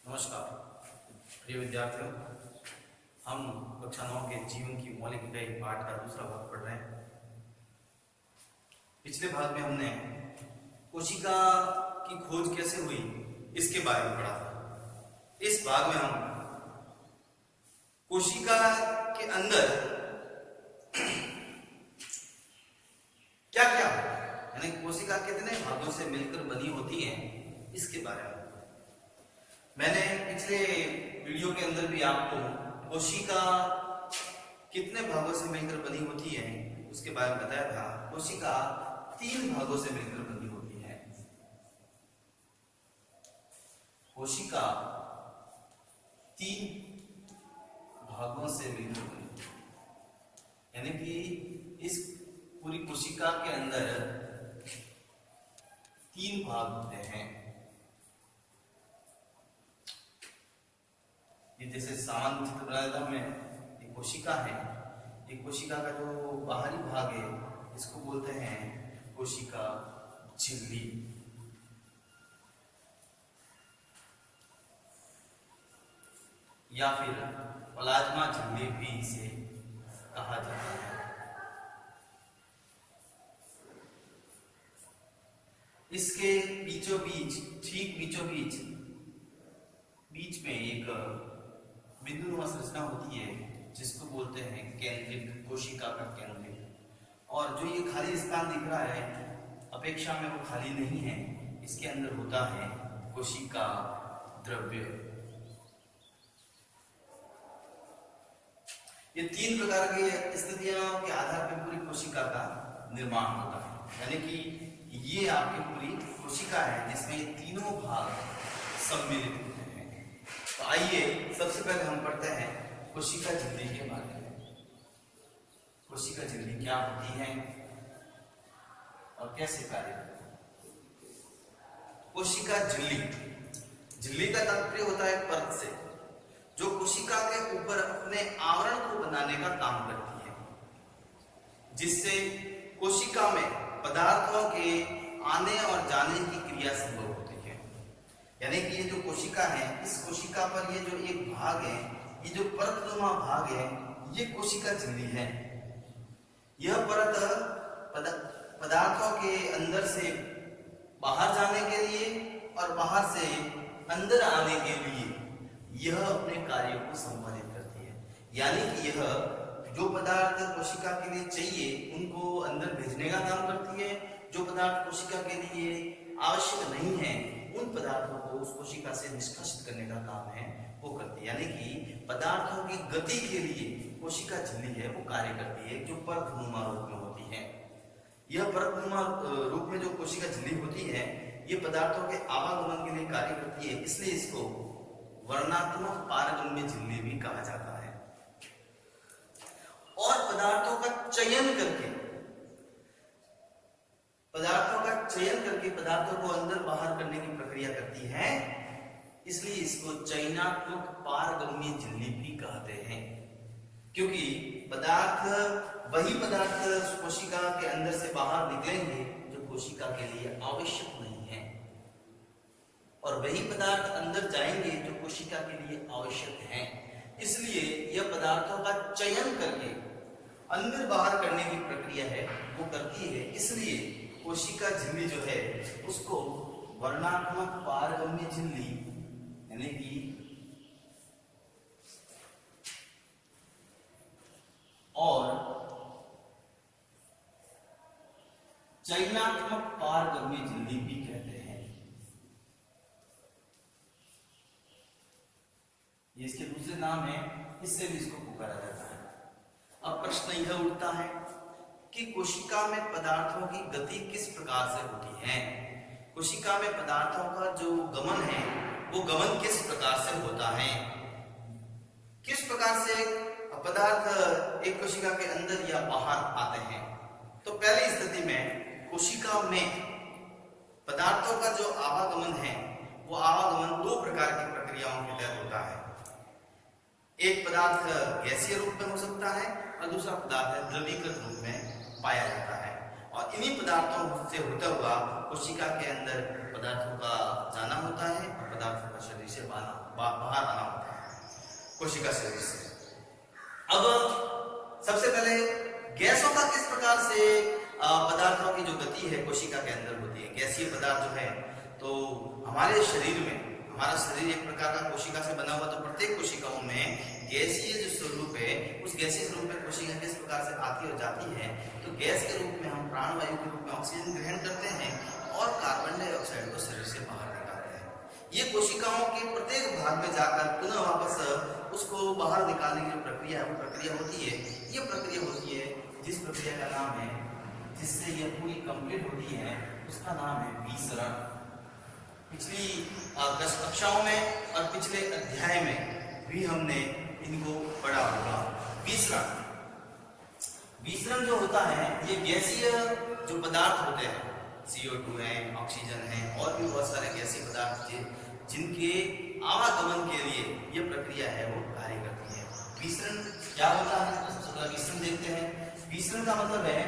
नमस्कार प्रिय विद्यार्थियों, हम कक्षा 9 के जीवन की मौलिक इकाई पाठ का दूसरा भाग पढ़ रहे हैं। पिछले भाग में हमने कोशिका की खोज कैसे हुई इसके बारे में पढ़ा था। इस भाग में हम कोशिका के अंदर क्या क्या यानी कोशिका कितने भागों से मिलकर बनी होती है इसके बारे में। मैंने पिछले वीडियो के अंदर भी आपको कोशिका कितने भागों से मिलकर बनी होती है उसके बारे में बताया था। कोशिका 3 भागों से मिलकर बनी होती है। कोशिका 3 भागों से मिलकर बनी होती है, यानी कि इस पूरी कोशिका के अंदर 3 भाग होते हैं। ये जैसे सामान्य चित्र बनाया था हमने, ये कोशिका है। ये कोशिका का जो बाहरी भाग है इसको बोलते हैं कोशिका झिल्ली। या फिर प्लाज्मा झिल्ली भी इसे कहा जाता है। इसके बीचों बीच, ठीक बीचों बीच में एक बिंदुनुमा संरचना होती है जिसको बोलते हैं केंद्रिक, कोशिका का केंद्रिक। और जो ये खाली स्थान दिख रहा है अपेक्षा में वो खाली नहीं है, इसके अंदर होता है कोशिका द्रव्य। ये 3 प्रकार की स्थितियों के आधार पर पूरी कोशिका का निर्माण होता है, यानी कि ये आपकी पूरी कोशिका है जिसमें ये तीनों भाग सम्मिलित होते हैं। तो आइए सबसे पहले हम पढ़ते हैं कोशिका झिल्ली के बारे में। कोशिका झिल्ली क्या होती है और कैसे कार्य करती है। कोशिका झिल्ली का तात्पर्य होता है परत से, जो कोशिका के ऊपर अपने आवरण को बनाने का काम करती है, जिससे कोशिका में पदार्थों के आने और जाने की क्रिया संभव होती है। यानी कि ये जो कोशिका है, इस कोशिका पर ये जो एक भाग है, ये जो परतनुमा भाग है, ये कोशिका झिल्ली है। यह परत पदार्थों के अंदर से बाहर जाने के लिए और बाहर से अंदर आने के लिए यह अपने कार्य को संपादित करती है। यानी कि यह जो पदार्थ कोशिका के लिए चाहिए उनको अंदर भेजने का काम करती है। जो पदार्थ कोशिका के लिए आवश्यक नहीं है उन पदार्थों को उस कोशिका से निष्कासित करने का काम है वो करती है। यानी कि पदार्थों की गति के लिए कोशिका झिल्ली है वो कार्य करती है, जो परतनुमा रूप में होती है। यह परतनुमा रूप में जो कोशिका झिल्ली होती है ये पदार्थों के आवागमन के लिए कार्य करती है, इसलिए इसको वर्णात्मक पारगम्य झिल्ली भी कहा जाता है। और पदार्थों का चयन करके पदार्थों को अंदर बाहर करने की प्रक्रिया करती है, इसलिए इसको चयनात्मक पारगम्य झिल्ली भी कहते हैं। क्योंकि वही पदार्थ कोशिका के अंदर से बाहर निकलेंगे जो कोशिका के लिए आवश्यक नहीं है, और वही पदार्थ अंदर जाएंगे जो कोशिका के लिए आवश्यक है। इसलिए यह पदार्थों का चयन करके अंदर बाहर करने की प्रक्रिया है वो करती है। इसलिए कोशिका झिल्ली जो है उसको वर्णात्मक पारगम्य झिल्ली यानी कि और चयनात्मक पारगम्य झिल्ली भी कहते हैं। ये इसके दूसरे नाम है, इससे भी इसको पुकारा जाता है। अब प्रश्न यह उठता है कि कोशिका में पदार्थों की गति किस प्रकार से होती है। कोशिका में पदार्थों का जो गमन है वो गमन किस प्रकार से होता है, किस प्रकार से पदार्थ एक कोशिका के अंदर या बाहर आते हैं। तो पहली स्थिति में कोशिका में पदार्थों का जो आवागमन है वो आवागमन 2 प्रकार की प्रक्रियाओं के तहत होता है। एक पदार्थ गैसीय रूप में हो सकता है और दूसरा पदार्थ द्रवीकृत रूप में पाया जाता है, और इन्हीं पदार्थों से होता हुआ कोशिका के अंदर पदार्थों का जाना होता है और पदार्थों का शरीर से बाहर आना होता है, कोशिका शरीर से। अब सबसे पहले गैसों का किस प्रकार से पदार्थों की जो गति है कोशिका के अंदर होती है। गैसीय पदार्थ जो है, तो हमारे शरीर में, हमारा शरीर एक प्रकार का कोशिका से बना हुआ, तो प्रत्येक कोशिकाओं में गैसीय जो स्वरूप है, उस गैसीय स्वरूप में कोशिका किस प्रकार से आती और जाती है। तो गैस के रूप में हम प्राणवायु के रूप में ऑक्सीजन ग्रहण करते हैं और कार्बन डाइऑक्साइड को शरीर से बाहर निकालते हैं। ये कोशिकाओं के प्रत्येक भाग में जाकर पुनः वापस उसको बाहर निकालने की जो प्रक्रिया है, वो प्रक्रिया होती है, ये प्रक्रिया होती है जिस प्रक्रिया का नाम है, जिससे ये पूरी कंप्लीट होती है, उसका नाम है विसरण। पिछली कक्षाओं में और पिछले अध्याय में भी हमने इनको पढ़ा होगा। विसरण, विसरण जो होता है, ये गैसीय जो पदार्थ होते हैं, CO2 है, ऑक्सीजन है और भी बहुत सारे गैसीय पदार्थ जिनके आवागमन के लिए ये प्रक्रिया है वो कार्य करती है। विसरण क्या होता है, तो विसरण देखते हैं। विसरण का मतलब है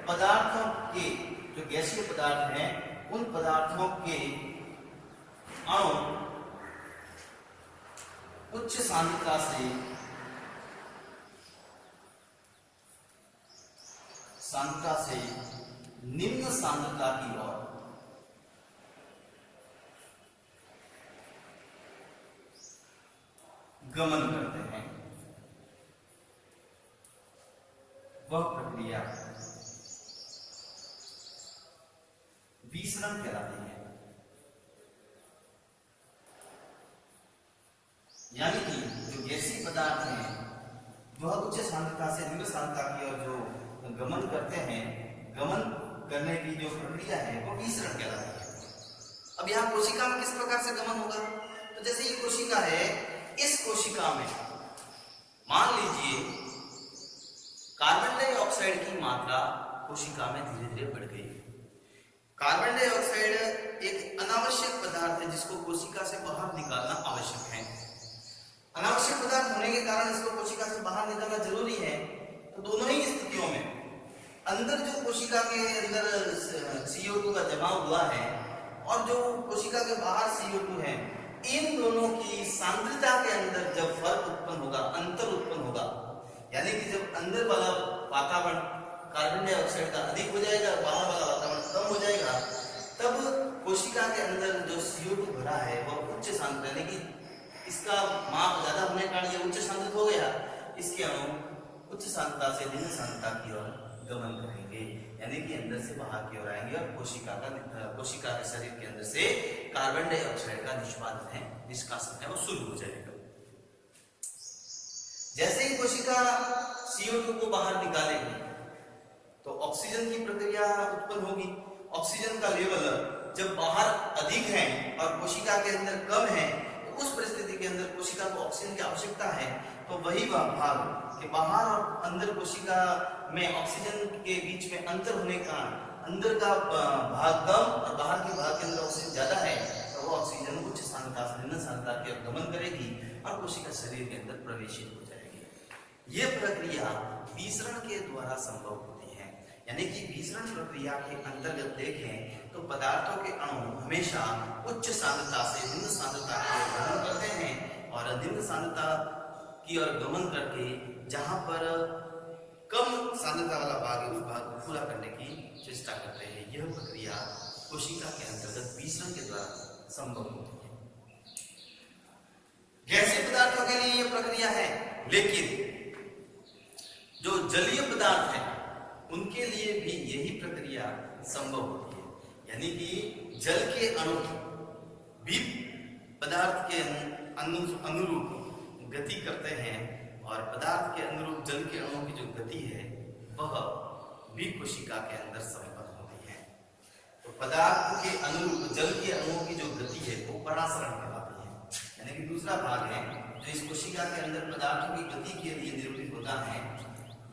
पदार्थों के, जो गैसीय पदार्थ हैं, उन पदार्थों के अणु उच्च सांद्रता से निम्न सांद्रता की ओर गमन करते हैं। वह प्रक्रिया विसरण कहलाती है। यानी कि जो गैसीय पदार्थ हैं, वह उच्च सांद्रता से निम्न सांद्रता की ओर जो गमन करते हैं, गमन करने की जो प्रक्रिया है वो विसरण कहलाती है। अब यहाँ कोशिका में किस प्रकार से गमन होगा, तो जैसे ये कोशिका है, इस कोशिका में मान लीजिए कार्बन डाइऑक्साइड की मात्रा कोशिका में धीरे धीरे बढ़ गई। कार्बन डाइऑक्साइड एक अनावश्यक पदार्थ है जिसको कोशिका से बाहर निकालना आवश्यक है। अनावश्यक पदार्थ होने के कारण इसको कोशिका से बाहर निकालना जरूरी है। तो दोनों ही स्थितियों में अंदर जो कोशिका के अंदर CO2 का जमाव हुआ है और जो कोशिका के बाहर CO2 है, इन दोनों की सांद्रता के अंदर जब फर्क उत्पन्न होगा, अंतर उत्पन्न होगा, यानी कि जब अंदर वाला वातावरण कार्बन डाइऑक्साइड का अधिक हो जाएगा, बाहर वाला वातावरण कम हो जाएगा, तब कोशिका के अंदर जो CO2 भरा है वह उच्च सांद्रता, यानी कि इसका माप ज्यादा होने के कारण ये उच्च सांद्रित हो गया। इसके अणु उच्च सांद्रता से निम्न सांद्रता की ओर गमन करेंगे, यानी कि अंदर से बाहर की ओर आएंगे और कोशिका के शरीर के अंदर से कार्बन डाइऑक्साइड का निष्पादन है, निष्कासन है, वो शुरू हो जाएगा। जैसे ही कोशिका CO2 को बाहर निकालेगी तो ऑक्सीजन की प्रक्रिया उत्पन्न होगी। ऑक्सीजन का लेवल जब बाहर अधिक है और कोशिका के अंदर कम है, तो उस परिस्थिति के अंदर कोशिका को ऑक्सीजन की आवश्यकता है। तो वही भाग के बाहर और अंदर कोशिका में ऑक्सीजन के बीच में अंतर होने का, अंदर का भाग कम और बाहर के भाग के अंदर ऑक्सीजन ज्यादा है, तो वो ऑक्सीजन उच्च सांद्रता से निम्न सांद्रता की ओर गमन करेगी और कोशिका शरीर के अंदर प्रवेशित हो जाएगी। ये प्रक्रिया विसरण के द्वारा संभव होती है। यानी कि विसरण प्रक्रिया के अंतर्गत देखें तो पदार्थों के अणु हमेशा उच्च सांद्रता से निम्न सांद्रता की ओर गमन करते हैं और निम्न सांद्रता की ओर गमन करके जहां पर कम सांद्रता वाला भाग है, उस भाग को पूरा करने की चेष्टा करते हैं। यह प्रक्रिया कोशिका के अंतर्गत विसरण के द्वारा संभव होती है। गैसीय पदार्थों के लिए यह प्रक्रिया है, लेकिन जो जलीय पदार्थ है उनके लिए भी यही प्रक्रिया संभव होती है। यानी कि जल के अणु भी पदार्थ के अनुरूप गति करते हैं और पदार्थ के अनुरूप जल के अणुओं की जो गति है वह भी कोशिका के अंदर संपन्न होती है। तो पदार्थ के अनुरूप जल के अणुओं की जो गति है वो परासरण कहलाती है। यानी कि दूसरा भाग है जो इस कोशिका के अंदर पदार्थों की गति के लिए निरूपित होता है।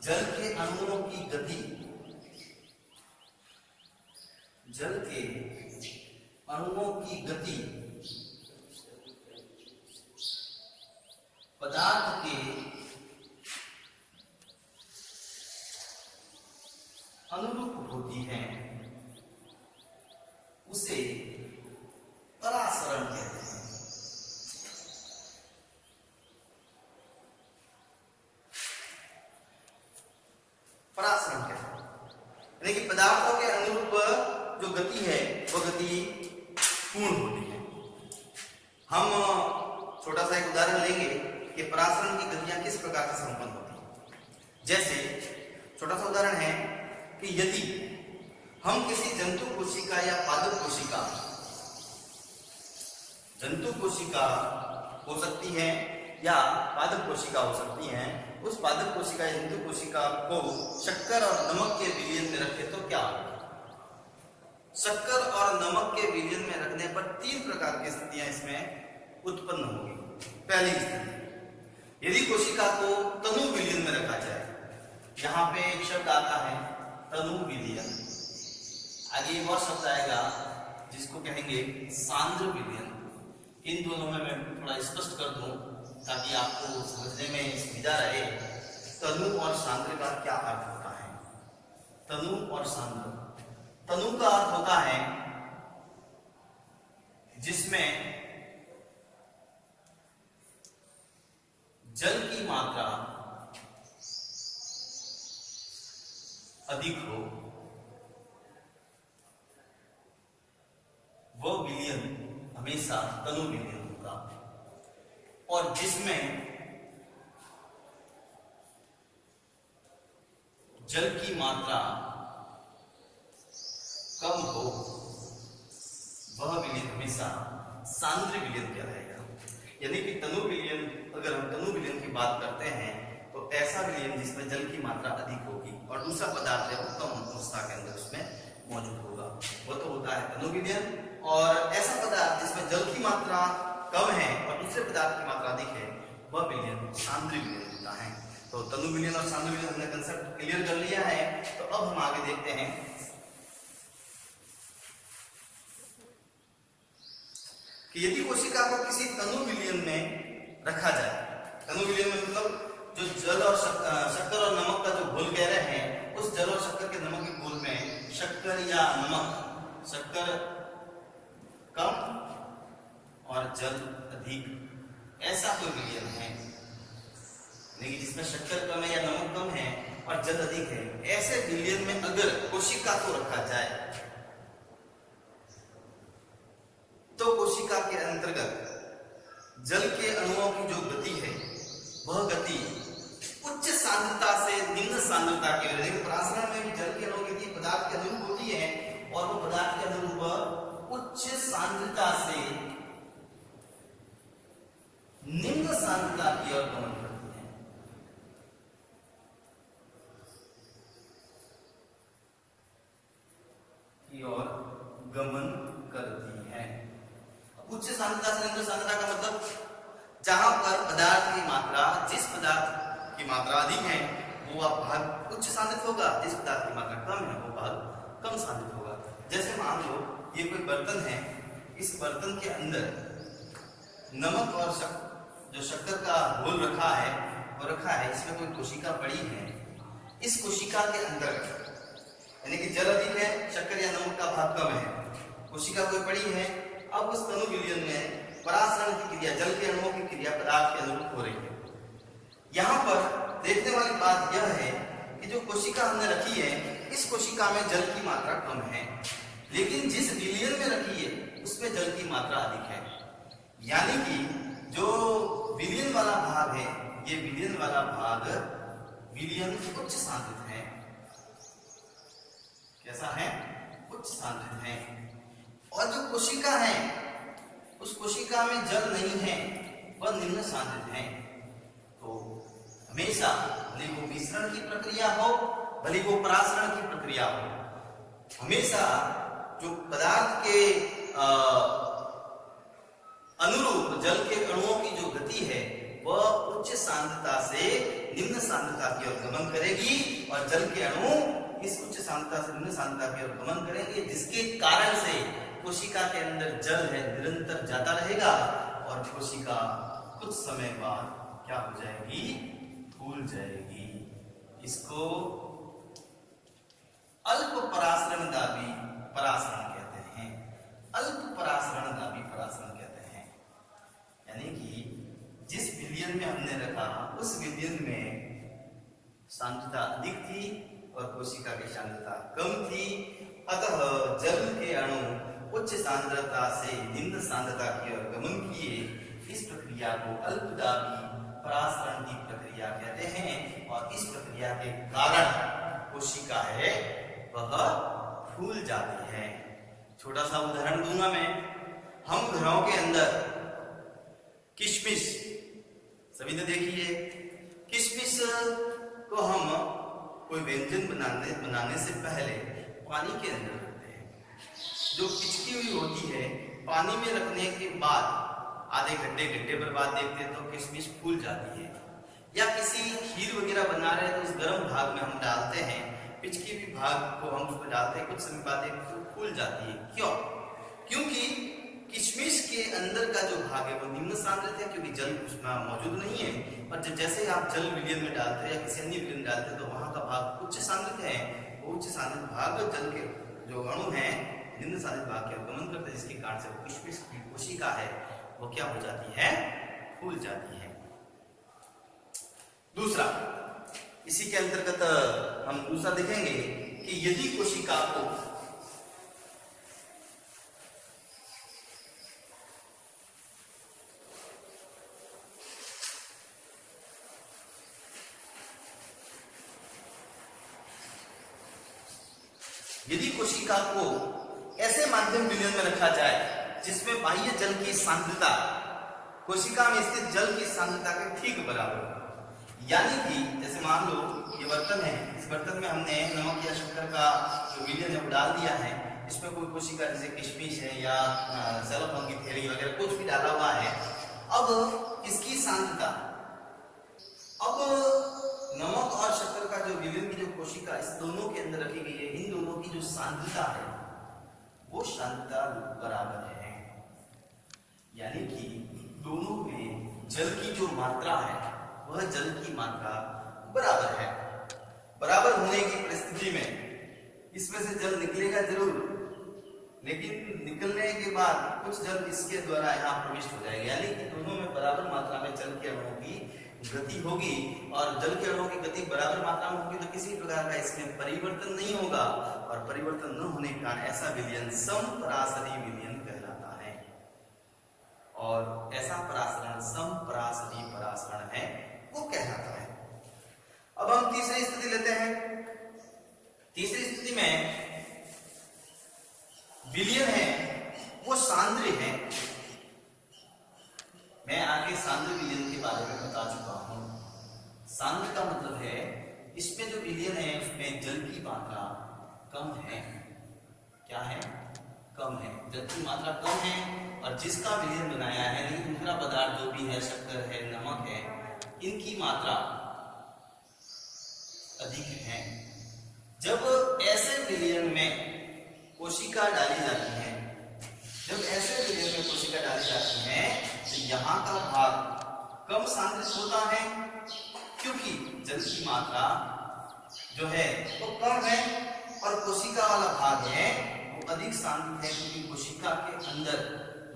जल के अणुओं की गति, जल के अणुओं की गति पदार्थ के अनुरूप होती है, उसे गति है वो गति पूर्ण होती है। हम छोटा सा एक उदाहरण लेंगे कि परासरण की गतियां किस प्रकार से संपन्न होती हैं। जैसे छोटा सा उदाहरण है कि यदि हम किसी जंतु कोशिका या पादप कोशिका, जंतु कोशिका हो सकती है या पादप कोशिका हो सकती है, उस पादप कोशिका या जंतु कोशिका को शक्कर और नमक के विलयन में रखे तो क्या होगा? शक्कर और नमक के विलयन में रखने पर तीन प्रकार की स्थितियां इसमें उत्पन्न होंगी। पहली स्थिति, यदि कोशिका को तनु विलयन में रखा जाए, यहाँ पे एक शब्द आता है तनु विलयन, आगे एक और शब्द आएगा जिसको कहेंगे सांद्र विलयन। इन दोनों में मैं थोड़ा स्पष्ट कर दूं ताकि आपको समझने में सुविधा रहे। तनु और सांद्र का क्या अर्थ होता है? तनु और सांद्र, तनु का अर्थ होता है जिसमें जल की मात्रा अधिक हो, वह विलयन हमेशा तनु विलयन होगा, और जिसमें जल की मात्रा कम हो, वह विलयन हमेशा सांद्र विलयन कहलाएगा। यानी कि तनु विलयन, अगर हम तनु विलयन की बात करते हैं तो ऐसा विलयन जिसमें जल की मात्रा अधिक होगी और दूसरा पदार्थ है वो कम अवस्था के अंदर उसमें मौजूद होगा, वो तो होता है तनु विलयन। और ऐसा पदार्थ जिसमें जल की मात्रा कम है और दूसरे पदार्थ की मात्रा अधिक है, वह विलयन सांद्र विलयन होता है। तो तनु विलयन और सांद्र विलयन हमने कंसेप्ट क्लियर कर लिया है। तो अब हम आगे देखते हैं कि यदि कोशिका को किसी तनु विलयन में रखा जाए, तनु विलयन में मतलब जो जल और शक्कर और नमक का जो घोल कह रहे हैं, उस जल और शक्कर के नमक के घोल में शक्कर या नमक, शक्कर कम और जल अधिक, ऐसा कोई विलयन है लेकिन जिसमें शक्कर कम है या नमक कम है और जल अधिक है, ऐसे विलयन में अगर कोशिका को रखा जाए तो कोशिका के अंतर्गत जल के अणुओं की जो गति है वह गति उच्च सांद्रता से निम्न सांद्रता की ओर, लेकिन परासरण में भी जल के अणुओं की गति पदार्थ के अनुरूप होती है और वो पदार्थ के अनुरूप उच्च सांद्रता से निम्न सांद्रता की ओर गमन करती है। की ओर गमन करती है। उच्च सांद्रता से निम्न सांद्रता का मतलब जहां पर पदार्थ की मात्रा, जिस पदार्थ की मात्रा अधिक है वो भाग उच्च सांद्रित होगा, जिस पदार्थ की मात्रा कम है वो भाग कम सांद्रित होगा। जैसे मान लो ये कोई बर्तन है, इस बर्तन के अंदर नमक और जो शक्कर का घोल रखा है वो रखा है, इसमें कोई कोशिका पड़ी है, इस कोशिका के अंदर यानी कि जल अधिक है, शक्कर या नमक का भाग कम है, कोशिका कोई पड़ी है। अब उस तनु विलयन में परासरण की क्रिया, जल के अणुओं की क्रिया पदार्थ के अनुरूप हो रही है। यहाँ पर देखने वाली बात यह है कि जो कोशिका हमने रखी है, इस कोशिका में जल की मात्रा कम है, लेकिन जिस विलयन में रखी है उसमें जल की मात्रा अधिक है। यानी कि जो विलयन वाला भाग है, ये विलयन वाला भाग विलयन उच्च सांद्रित है। कैसा है? उच्च सांद्रित है। और जो कोशिका है उस कोशिका में जल नहीं है, वह निम्न सांद्रित है। तो हमेशा भले वो मिश्रण की प्रक्रिया हो, भले वो परासरण की प्रक्रिया हो, हमेशा जो पदार्थ के अनुरूप जल के अणुओं की जो गति है वह उच्च सांद्रता से निम्न सांद्रता की ओर गमन करेगी और जल के अणु इस उच्च सांद्रता से निम्न सांद्रता की ओर गमन करेंगे, जिसके कारण से कोशिका के अंदर जल है निरंतर जाता रहेगा और कोशिका कुछ समय बाद क्या हो जाएगी? फूल जाएगी। इसको अल्प परासरण दाबी परासरण कहते हैं। अल्प परासरण दाबी परासरण कहते हैं। यानी कि जिस विलयन में हमने रखा उस विलयन में सांद्रता अधिक थी और कोशिका की सांद्रता कम थी, अतः जल के अणु उच्च सांद्रता से निम्न सांद्रता की ओर गमन किए। इस प्रक्रिया को अल्पदाबी परासरण की प्रक्रिया कहते हैं और इस प्रक्रिया के कारण कोशिका है वह फूल जाती है। छोटा सा उदाहरण दूंगा मैं। हम घरों के अंदर किशमिश, सभी ने देखी है, किशमिश को हम कोई व्यंजन बनाने से पहले पानी के अंदर रखते हैं। जो पिचकी हुई होती है, पानी में रखने के बाद आधे घंटे पर बाद देखते हैं तो किशमिश फूल जाती है। या किसी खीर वगैरह बना रहे हैं तो उस गर्म भाग में हम डालते हैं, पिचकी हुई भाग को हम उसमें डालते हैं, कुछ समय बाद एक फूल जाती है। क्यों? क्योंकि किशमिश के अंदर का जो भाग है वो निम्न सांद्रित है, क्योंकि जल उसमें मौजूद नहीं है। और जैसे ही आप जल विलयन में डालते हैं या किसी अन्य विलयन में डालते हैं तो वहां का भाग उच्च सांद्रित है। वो उच्च सांद्रित भाग जल के जो अणु है निम्न सांद्रित भाग के गमन करते हैं, जिसके कारण से किशमिश की कोशिका है वो क्या हो जाती है? फूल जाती है। दूसरा, इसी के अंतर्गत हम दूसरा देखेंगे कि यदि कोशिका को ऐसे माध्यम विलयन में रखा जाए जिसमें बाह्य जल की सांद्रता कोशिका में स्थित जल की सांद्रता के ठीक बराबर हो। यानी कि जैसे मान लो ये बर्तन है, इस बर्तन में हमने नमक या शक्कर का जो विलयन है वो डाल दिया है। इसमें कोई कोशिका जैसे किशमिश है या सेलोफोन की थैली वगैरह कुछ भी डाला हुआ है। अब इसकी सांद्रता, अब नमक और शक्कर का जो विलयन की जो कोशिका इस दोनों के अंदर रखी गई है, इन दोनों की जो सांद्रता है वो सांद्रता बराबर है। यानी कि दोनों में जल की जो मात्रा है वह जल की मात्रा बराबर है। बराबर होने की परिस्थिति में इसमें से जल निकलेगा जरूर, लेकिन निकलने के बाद कुछ जल इसके द्वारा यहाँ प्रविष्ट हो जाएगा। यानी कि दोनों में बराबर मात्रा में जल के अणुओं की गति होगी और जल के अणुओं की गति बराबर मात्रा में होगी तो किसी प्रकार का इसमें परिवर्तन नहीं होगा। और परिवर्तन न होने के कारण ऐसा विलयन समपरासरी विलयन कहलाता है। और ऐसा परासरण समपरासरी परासरण है वो कहलाता है। अब हम तीसरी स्थिति लेते हैं। तीसरी स्थिति में विलयन है वो सांद्र है। मैं आगे सांद्र विलयन के बारे में बता चुका हूं। सांद्र का मतलब है इसमें जो विलयन है उसमें जल की मात्रा कम है। क्या है? कम है। जल की मात्रा कम है और जिसका विलयन बनाया है, लेकिन दूसरा पदार्थ जो भी है, शक्कर है, नमक है, इनकी मात्रा अधिक है। जब ऐसे विलयन में कोशिका डाली जाती है, जब ऐसे विलयन में कोशिका डाली जाती है तो यहाँ का भाग कम सांद्रित होता है, क्योंकि जल की मात्रा जो है वो कम है और कोशिका वाला भाग है वो अधिक सांद्रित है, क्योंकि कोशिका के अंदर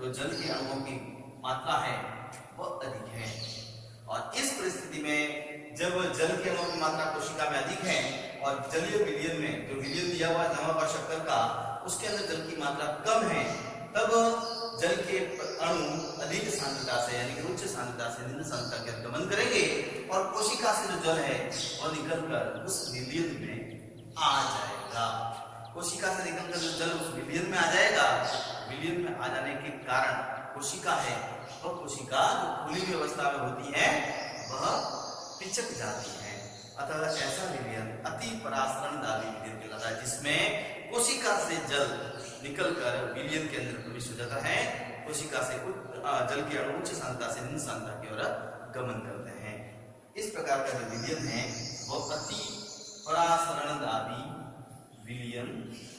जो जल के अणुओं की मात्रा है वो अधिक है। और इस परिस्थिति में जब जल के अणुओं की मात्रा कोशिका में अधिक है और जलीय विलयन में जो विलयन दिया हुआ नमक और शक्कर का, उसके अंदर जल की मात्रा कम है, तब जल के अणु अधिक सांद्रता से यानी कि उच्च सांद्रता से निम्न सांद्रता के गमन करेंगे और कोशिका से जो जल है वह निकलकर उस विलयन में आ जाएगा। कोशिका से निकलकर जो जल उस विलयन में आ जाएगा। विलयन में आ जाने के कारण कोशिका है वह कोशिका जो खुली हुई अवस्था में होती है वह पिचक जाती है। अतः ऐसा विलयन अति परासरणदायी विलयन कहलाता है, जिसमें कोशिका से जल निकलकर विलयन के अंदर प्रवेश हो जाता है। कोशिका से जल के अणु उच्च सांद्रता से निम्न सांद्रता की ओर गमन करते हैं। इस प्रकार का जो विलयन है वह अति परासरणदायी विलयन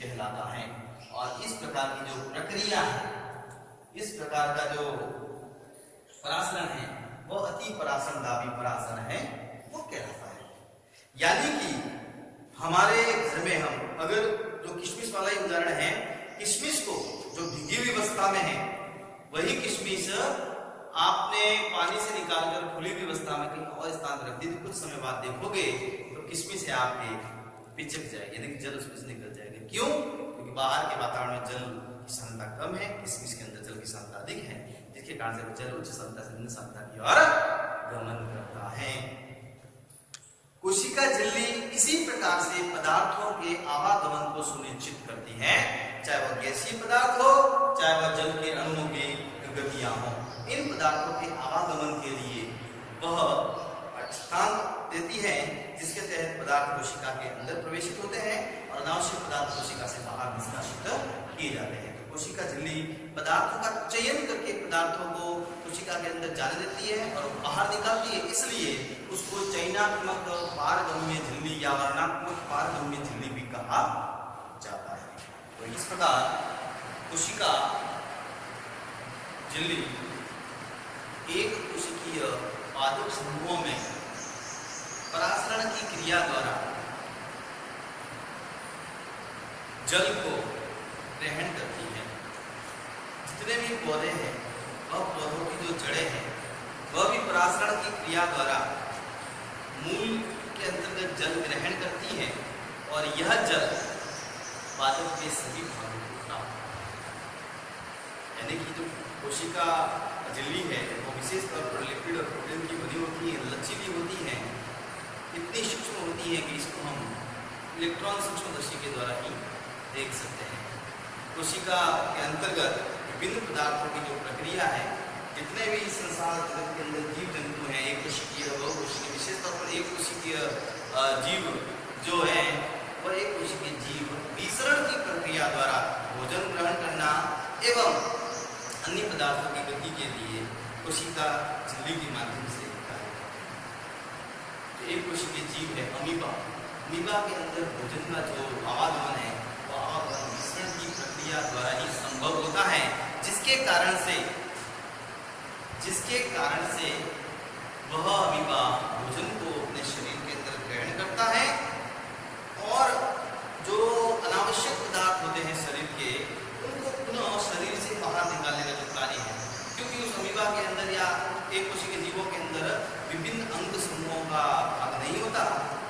कहलाता है। और इस प्रकार की जो प्रक्रिया है, इस प्रकार का जो परासरण है वो अति परासरणदायी परासरण है वो कहलाता है। यानी कि हमारे घर में हम अगर जो किशमिश वाला ही उदाहरण है, किशमिश को जो भीगी हुई अवस्था में है वही किशमिश आपने पानी से निकालकर खुली हुई अवस्था में कहीं और स्थान रख दी तो कुछ समय बाद देखोगे तो किशमिश है आपके पिचक जाएगी, यानी कि जल उसमें से निकल जाएगी। क्यों? क्योंकि बाहर के वातावरण में जल की सांद्रता कम है, इसके अंदर जल की सांद्रता अधिक है, जिसके कारण से जल उच्च सांद्रता से निम्न सांद्रता की ओर गमन करता है। कोशिका झिल्ली इसी प्रकार से पदार्थों के आवागमन को सुनिश्चित करती है, चाहे वह गैसीय पदार्थ हो, चाहे वह जल के अणुओं की गतियां हो। इन पदार्थों के आवागमन के लिए वह स्थान देती है, जिसके तहत पदार्थ कोशिका के अंदर प्रवेशित होते हैं और अनावश्यक पदार्थ कोशिका से बाहर निष्कासित किए जाते हैं। तो कोशिका झिल्ली पदार्थों का चयन करके पदार्थों को कोशिका के अंदर जाने देती है और बाहर निकालती है, इसलिए उसको चयनात्मक पारगम्य झिल्ली या वर्णात्मक पारगम्य झिल्ली भी कहा जाता है। तो इस प्रकार कोशिका झिल्ली एक कोशिकीय पादप समूहों में परासरण की क्रिया द्वारा जल को ग्रहण करती है। जितने भी पौधे हैं वह पौधों की जो जड़ें हैं वह भी परासरण की क्रिया द्वारा मूल के अंतर्गत जल ग्रहण करती है और यह जल पादप के सभी भागों को प्राप्त होता है। यानी कि जो कोशिका झिल्ली है वो विशेष तौर पर लिपिड और प्रोटीन की बनी होती है, लचीली होती है, इतनी सूक्ष्म होती है कि इसको हम इलेक्ट्रॉन सूक्ष्मदर्शी के द्वारा ही देख सकते हैं। कोशिका के अंतर्गत विभिन्न पदार्थों की जो प्रक्रिया है, जितने भी संसार जगत के अंदर जीव जंतु हैं, एक कोशिकीय, बहुकोशिकीय, विशेष तौर पर एक कोशिकीय जीव जो है वह एक कोशिकीय जीव विसरण की प्रक्रिया द्वारा भोजन ग्रहण करना एवं अन्य पदार्थों की गति के लिए कोशिका झिल्ली के माध्यम से कार्य करता है। तो एक कोशिकीय जीव है अमीबा। अमीबा के अंदर भोजन का जो आवागमन है वह आवागमन विसरण की प्रक्रिया द्वारा ही संभव होता है, जिसके कारण से वह अमीबा भोजन को अपने शरीर के अंदर ग्रहण करता है और जो अनावश्यक पदार्थ होते हैं शरीर के उनको पुनः शरीर से बाहर निकालने का जो कार्य है, क्योंकि उस अमीबा के अंदर या एक कोशिकीय जीवों के अंदर विभिन्न अंग समूहों का भाग नहीं होता,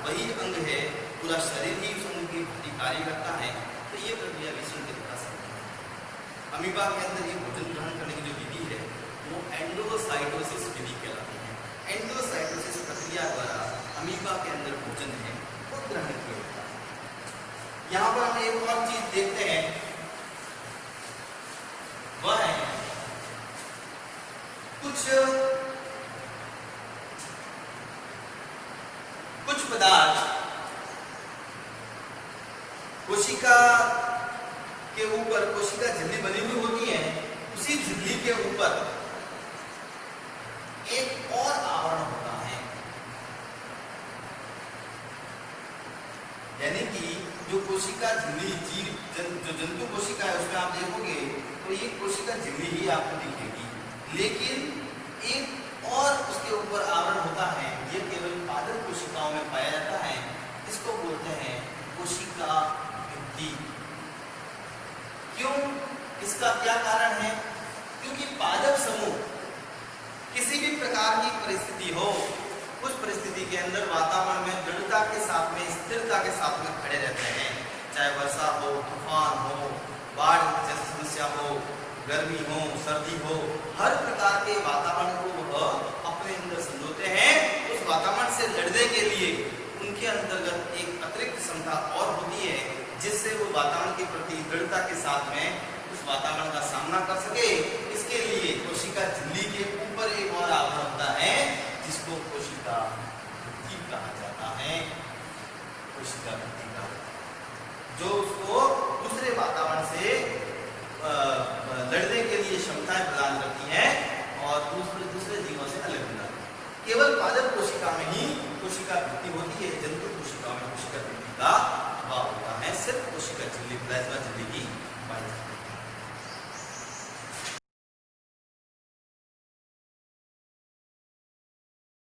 वही अंग है पूरा शरीर ही उस अंग की भांति कार्य करता है। तो ये प्रक्रिया विसरण के द्वारा संभव है। अमीबा के अंदर ये भोजन ग्रहण करने की जो विधि है वो एंडोसाइटोसिस विधि कहलाती है। एंडोसाइटोसिस प्रक्रिया द्वारा अमीबा के अंदर भोजन है वो ग्रहण किया जाता है। यहाँ पर हम एक और चीज देखते हैं, वह है कुछ पदार्थ कोशिका के ऊपर, कोशिका झिल्ली बनी हुई होती है, उसी झिल्ली के ऊपर एक और आवरण होता है। यानी कि जो कोशिका झिल्ली जीव जो जंतु कोशिका है उसमें आप देखोगे तो ये कोशिका झिल्ली ही आपको दिखेगी, लेकिन एक और उसके ऊपर आवरण होता है। ये केवल पादप कोशिकाओं में पाया जाता है। इसको बोलते हैं कोशिका भित्ति। क्यों? इसका क्या कारण है? क्योंकि पादप समूह किसी भी प्रकार की परिस्थिति हो, उस परिस्थिति के अंदर वातावरण में दृढ़ता के साथ में, स्थिरता के साथ में खड़े रहते हैं। चाहे वर्षा हो, तूफान हो, बाढ़ जैसी समस्या हो, गर्मी हो, सर्दी हो, हर प्रकार के वातावरण को वह अपने अंदर संजोते हैं। उस वातावरण से लड़ने के लिए उनके अंतर्गत एक अतिरिक्त क्षमता और होती है, जिससे वो वातावरण के प्रति दृढ़ता के साथ में उस वातावरण का सामना कर सके। इसके लिए कोशिका झिल्ली के ऊपर एक और आवरण होता है जिसको कोशिका भित्ति कहा जाता है। कोशिका भित्ति का जो उसको दूसरे वातावरण से लड़ने के लिए क्षमताएं प्रदान करती हैं और दूसरे जीवों से अलग बनाती है। केवल पादप कोशिका में ही कोशिका भित्ति होती है, जंतु कोशिका